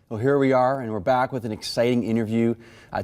Well, here we are, and we're back with an exciting interview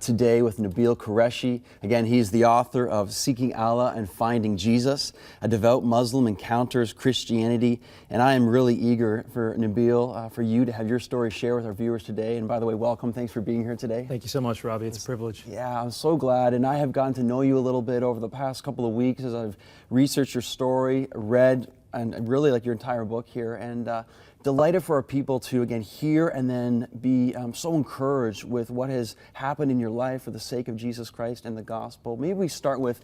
today with Nabeel Qureshi. Again, he's the author of Seeking Allah and Finding Jesus, a devout Muslim encounters Christianity. And I am really eager for Nabeel, for you to have your story share with our viewers today. And by the way, welcome. Thanks for being here today. Thank you so much, Robbie. It's a privilege. Yeah, I'm so glad. And I have gotten to know you a little bit over the past couple of weeks as I've researched your story, read, and really like your entire book here. And delighted for our people to, again, hear and then be so encouraged with what has happened in your life for the sake of Jesus Christ and the gospel. Maybe we start with,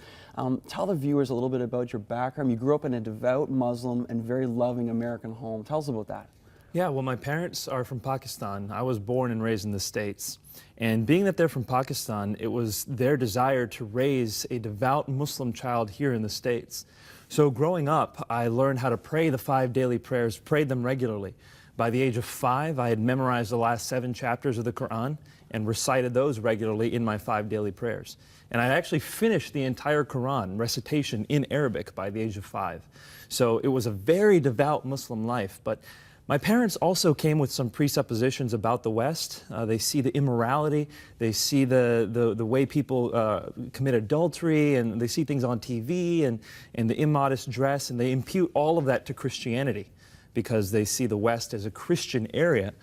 tell the viewers a little bit about your background. You grew up in a devout Muslim and very loving American home. Tell us about that. Yeah, well, my parents are from Pakistan. I was born and raised in the States. And being that they're from Pakistan, it was their desire to raise a devout Muslim child here in the States. So growing up, I learned how to pray the 5 daily prayers, prayed them regularly. By the age of 5, I had memorized the last 7 chapters of the Quran and recited those regularly in my 5 daily prayers. And I actually finished the entire Quran recitation in Arabic by the age of 5. So it was a very devout Muslim life. But my parents also came with some presuppositions about the West. They see the immorality, they see the way people commit adultery, and they see things on TV and the immodest dress, and they impute all of that to Christianity because they see the West as a Christian area.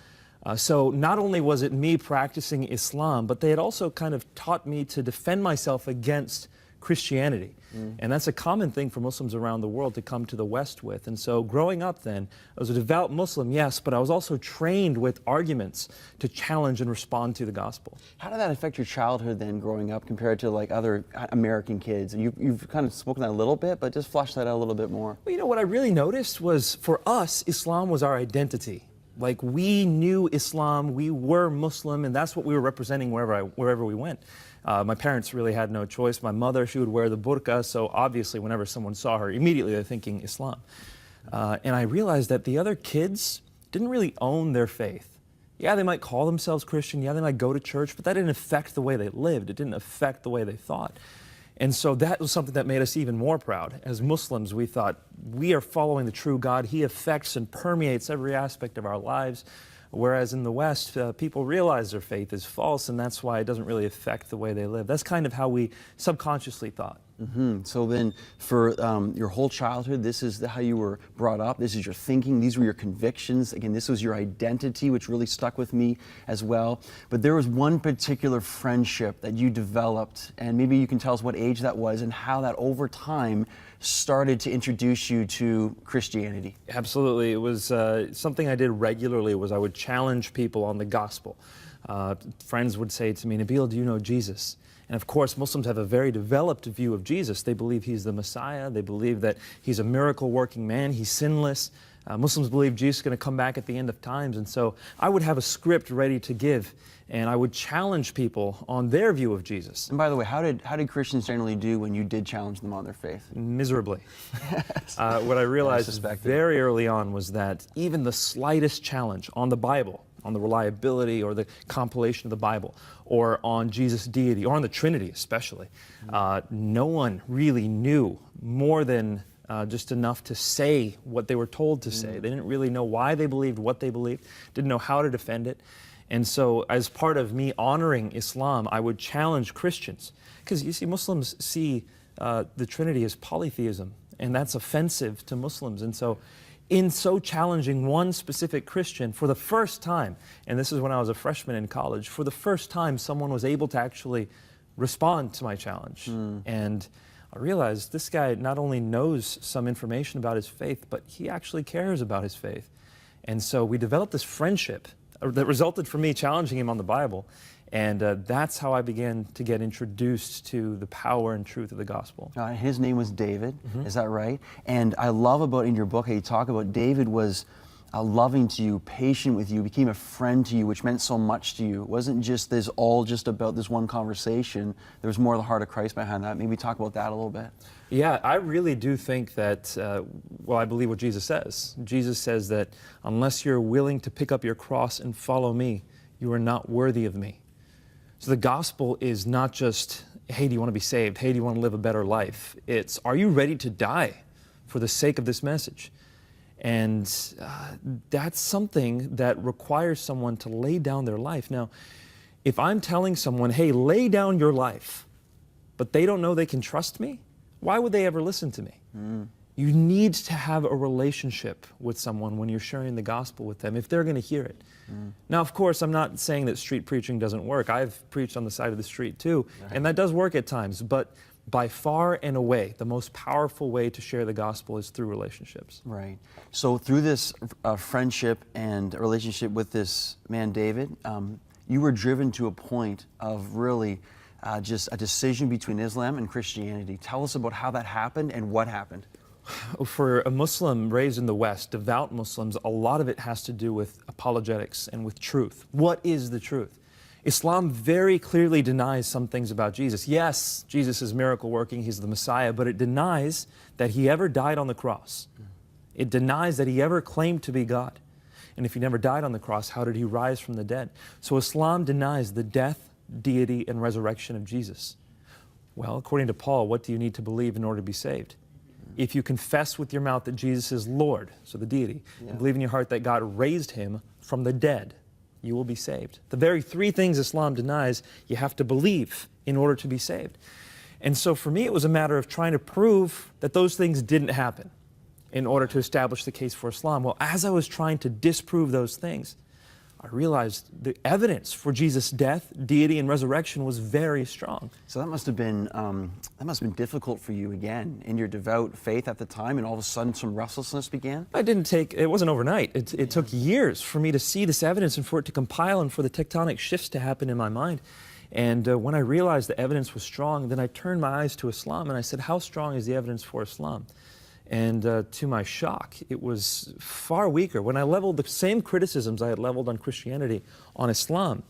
So not only was it me practicing Islam, but they had also kind of taught me to defend myself against Christianity. And that's a common thing for Muslims around the world to come to the West with. And so growing up then, I was a devout Muslim, yes, but I was also trained with arguments to challenge and respond to the gospel. How did that affect your childhood then growing up compared to like other American kids? You've kind of spoken that a little bit, but just flesh that out a little bit more. Well, you know, what I really noticed was for us, Islam was our identity. Like we knew Islam, we were Muslim, and that's what we were representing wherever we went. My parents really had no choice. My mother, she would wear the burqa, so obviously whenever someone saw her, immediately they're thinking Islam. And I realized that the other kids didn't really own their faith. Yeah, they might call themselves Christian, yeah, they might go to church, but that didn't affect the way they lived. It didn't affect the way they thought. And so that was something that made us even more proud. As Muslims, we thought, we are following the true God. He affects and permeates every aspect of our lives. Whereas in the West, people realize their faith is false, and that's why it doesn't really affect the way they live. That's kind of how we subconsciously thought. So then for your whole childhood, this is how you were brought up, this is your thinking, these were your convictions. Again, this was your identity, which really stuck with me as well. But there was one particular friendship that you developed, and maybe you can tell us what age that was and how that over time started to introduce you to Christianity. Absolutely. It was something I did regularly was I would challenge people on the gospel. Friends would say to me, Nabeel, do you know Jesus? And of course, Muslims have a very developed view of Jesus. They believe he's the Messiah. They believe that he's a miracle-working man. He's sinless. Muslims believe Jesus is going to come back at the end of times. And so I would have a script ready to give, and I would challenge people on their view of Jesus. And by the way, how did Christians generally do when you did challenge them on their faith? Miserably. What I realized very early on was that even the slightest challenge on the Bible, on the reliability or the compilation of the Bible, or on Jesus' deity, or on the Trinity especially, no one really knew more than just enough to say what they were told to say. They didn't really know why they believed what they believed, didn't know how to defend it. And so as part of me honoring Islam, I would challenge Christians. Because you see, Muslims see the Trinity as polytheism, and that's offensive to Muslims. And so in so challenging one specific Christian, for the first time, and this is when I was a freshman in college, for the first time someone was able to actually respond to my challenge. And I realized this guy not only knows some information about his faith, but he actually cares about his faith. And so we developed this friendship that resulted from me challenging him on the Bible. And that's how I began to get introduced to the power and truth of the gospel. His name was David, is that right? And I love about in your book how you talk about David was loving to you, patient with you, became a friend to you, which meant so much to you. It wasn't just this all just about this one conversation. There was more of the heart of Christ behind that. Maybe talk about that a little bit. Yeah, I really do think that, well, I believe what Jesus says. Jesus says that unless you're willing to pick up your cross and follow me, you are not worthy of me. So the gospel is not just, hey, do you want to be saved? Hey, do you want to live a better life? It's, are you ready to die for the sake of this message? And that's something that requires someone to lay down their life. Now, if I'm telling someone, hey, lay down your life, but they don't know they can trust me, why would they ever listen to me? You need to have a relationship with someone when you're sharing the gospel with them, if they're going to hear it. Now, of course, I'm not saying that street preaching doesn't work. I've preached on the side of the street too, and that does work at times. But by far and away, the most powerful way to share the gospel is through relationships. Right. So through this friendship and relationship with this man, David, you were driven to a point of really just a decision between Islam and Christianity. Tell us about how that happened and what happened. For a Muslim raised in the West, devout Muslims, a lot of it has to do with apologetics and with truth. What is the truth? Islam very clearly denies some things about Jesus. Yes, Jesus is miracle working, he's the Messiah, but it denies that he ever died on the cross. It denies that he ever claimed to be God. And if he never died on the cross, how did he rise from the dead? So Islam denies the death, deity, and resurrection of Jesus. Well, according to Paul, what do you need to believe in order to be saved? If you confess with your mouth that Jesus is Lord, so the deity, and believe in your heart that God raised him from the dead, you will be saved. The very three things Islam denies, you have to believe in order to be saved. And so for me, it was a matter of trying to prove that those things didn't happen in order to establish the case for Islam. Well, as I was trying to disprove those things, I realized the evidence for Jesus' death, deity, and resurrection was very strong. So that must have been difficult for you again in your devout faith at the time, and all of a sudden some restlessness began? It wasn't overnight. It took years for me to see this evidence and for it to compile and for the tectonic shifts to happen in my mind. And when I realized the evidence was strong, then I turned my eyes to Islam and I said, how strong is the evidence for Islam? And to my shock, it was far weaker. When I leveled the same criticisms I had leveled on Christianity on Islam,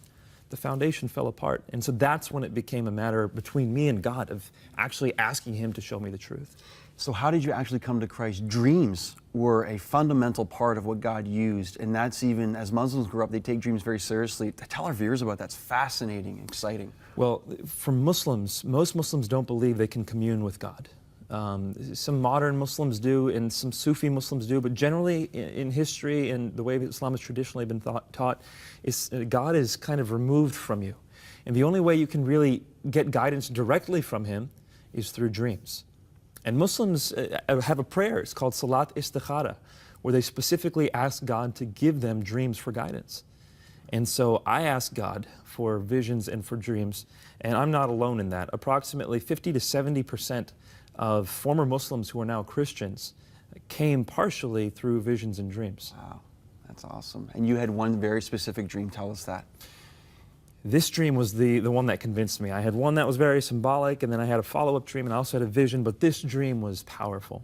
the foundation fell apart. And so that's when it became a matter between me and God of actually asking him to show me the truth. So how did you actually come to Christ? Dreams were a fundamental part of what God used, and that's even, as Muslims grew up, they take dreams very seriously. Tell our viewers about that. It's fascinating, exciting. Well, for Muslims, most Muslims don't believe they can commune with God. Some modern Muslims do, and some Sufi Muslims do, but generally in history and the way that Islam has traditionally been taught, is God is kind of removed from you. And the only way you can really get guidance directly from him is through dreams. And Muslims have a prayer, it's called Salat Istikhara, where they specifically ask God to give them dreams for guidance. And so I ask God for visions and for dreams, and I'm not alone in that. Approximately 50 to 70% of former Muslims who are now Christians came partially through visions and dreams. Wow, that's awesome. And you had one very specific dream. Tell us that. This dream was the one that convinced me. I had one that was very symbolic, and then I had a follow-up dream, and I also had a vision, but this dream was powerful.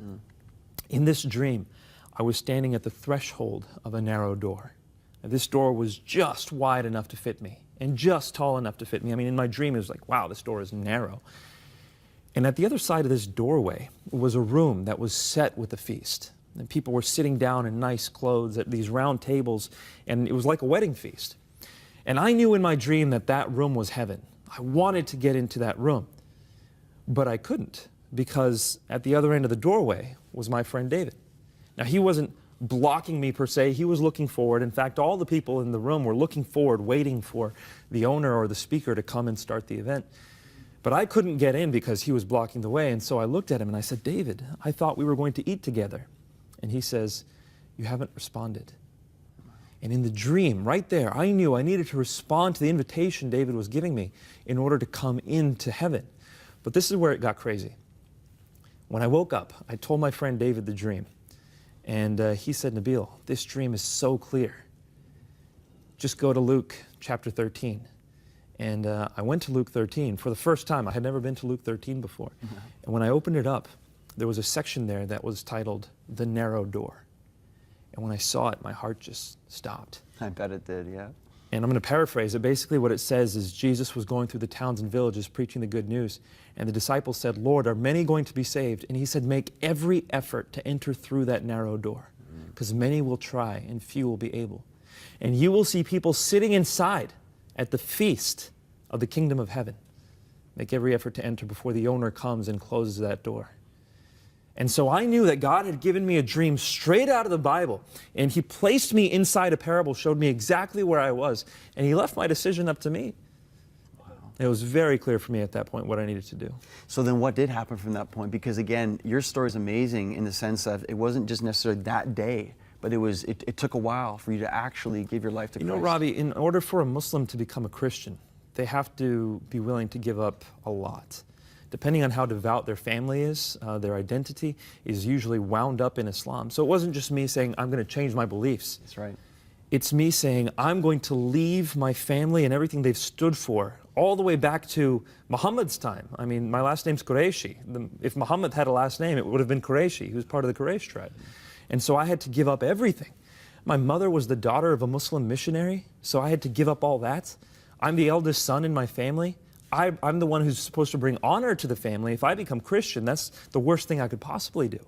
In this dream, I was standing at the threshold of a narrow door. And this door was just wide enough to fit me, and just tall enough to fit me. I mean, in my dream, it was like, wow, this door is narrow. And at the other side of this doorway was a room that was set with a feast. And people were sitting down in nice clothes at these round tables, and it was like a wedding feast. And I knew in my dream that that room was heaven. I wanted to get into that room, but I couldn't, because at the other end of the doorway was my friend David. Now, he wasn't blocking me per se, he was looking forward. In fact, all the people in the room were looking forward, waiting for the owner or the speaker to come and start the event. But I couldn't get in because he was blocking the way, and so I looked at him and I said, David, I thought we were going to eat together. And he says, you haven't responded. And in the dream, right there, I knew I needed to respond to the invitation David was giving me in order to come into heaven. But this is where it got crazy. When I woke up, I told my friend David the dream. And he said, Nabil, this dream is so clear. Just go to Luke chapter 13. And I went to Luke 13 for the first time. I had never been to Luke 13 before. And when I opened it up, there was a section there that was titled, The Narrow Door. And when I saw it, my heart just stopped. I bet it did, yeah. And I'm going to paraphrase it. Basically what it says is Jesus was going through the towns and villages preaching the good news. And the disciples said, Lord, are many going to be saved? And he said, make every effort to enter through that narrow door, because many will try and few will be able. And you will see people sitting inside at the feast of the kingdom of heaven. Make every effort to enter before the owner comes and closes that door. And so I knew that God had given me a dream straight out of the Bible. And He placed me inside a parable, showed me exactly where I was. And He left my decision up to me. It was very clear for me at that point what I needed to do. So then what did happen from that point? Because again, your story is amazing in the sense that it wasn't just necessarily that day, but it took a while for you to actually give your life to Christ. You know, Robbie, in order for a Muslim to become a Christian, they have to be willing to give up a lot. Depending on how devout their family is, their identity is usually wound up in Islam. So it wasn't just me saying, I'm going to change my beliefs. That's right. It's me saying, I'm going to leave my family and everything they've stood for, all the way back to Muhammad's time. I mean, my last name's Qurayshi. If Muhammad had a last name, it would have been Qurayshi. He was part of the Quraysh tribe. And so I had to give up everything. My mother was the daughter of a Muslim missionary, so I had to give up all that. I'm the eldest son in my family. I'm the one who's supposed to bring honor to the family. If I become Christian, that's the worst thing I could possibly do.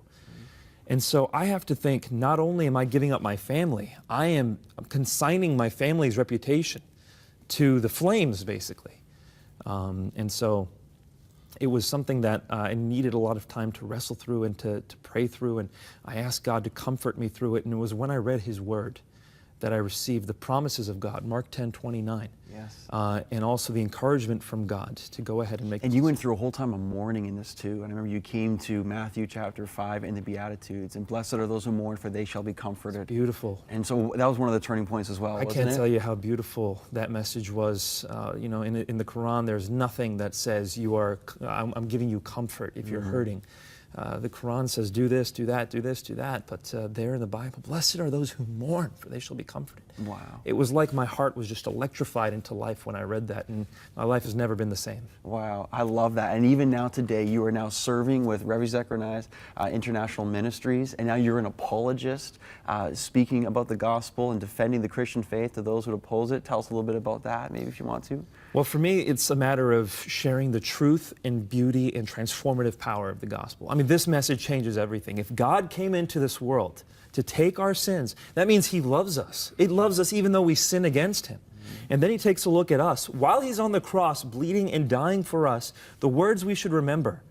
And so I have to think, not only am I giving up my family, I am consigning my family's reputation to the flames, basically. And so it was something that I needed a lot of time to wrestle through and to pray through. And I asked God to comfort me through it. And it was when I read His Word that I received the promises of God, Mark 10:29. Yes. And also the encouragement from God to go ahead and make. And you went through a whole time of mourning in this too. And I remember you came to Matthew chapter 5 in the Beatitudes, and blessed are those who mourn, for they shall be comforted. It's beautiful. And so that was one of the turning points as well, I wasn't can't it? tell you how beautiful that message was. You know, in the Quran, there's nothing that says I'm giving you comfort if you're hurting. The Quran says, do this, do that, do this, do that. But there in the Bible, blessed are those who mourn, for they shall be comforted. Wow. It was like my heart was just electrified into life when I read that, and my life has never been the same. Wow, I love that. And even now today, you are now serving with Revi Zechariah's International Ministries, and now you're an apologist, speaking about the gospel and defending the Christian faith to those who oppose it. Tell us a little bit about that, maybe if you want to. Well, for me, it's a matter of sharing the truth and beauty and transformative power of the gospel. I mean, this message changes everything. If God came into this world to take our sins, that means He loves us. It loves us even though we sin against Him. And then He takes a look at us. While He's on the cross, bleeding and dying for us, the words we should remember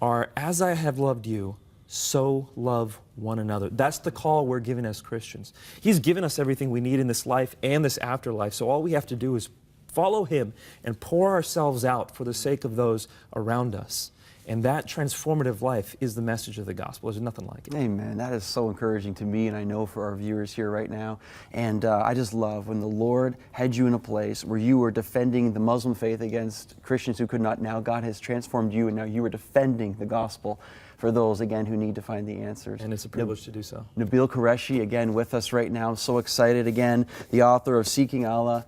are, as I have loved you, so love one another. That's the call we're given as Christians. He's given us everything we need in this life and this afterlife, so all we have to do is follow Him and pour ourselves out for the sake of those around us. And that transformative life is the message of the gospel. There's nothing like it. Amen. That is so encouraging to me, and I know for our viewers here right now. And I just love when the Lord had you in a place where you were defending the Muslim faith against Christians who could not. Now God has transformed you, and now you are defending the gospel for those, again, who need to find the answers. And it's a privilege to do so. Nabil Qureshi, again, with us right now. So excited, again, the author of Seeking Allah,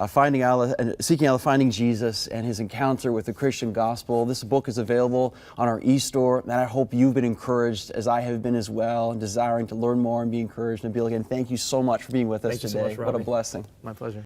Finding Jesus, and his encounter with the Christian gospel. This book is available on our e-store, and I hope you've been encouraged as I have been as well, and desiring to learn more and be encouraged. Nabil, again, thank you so much for being with us today. Thank you so much, Robbie. What a blessing. My pleasure.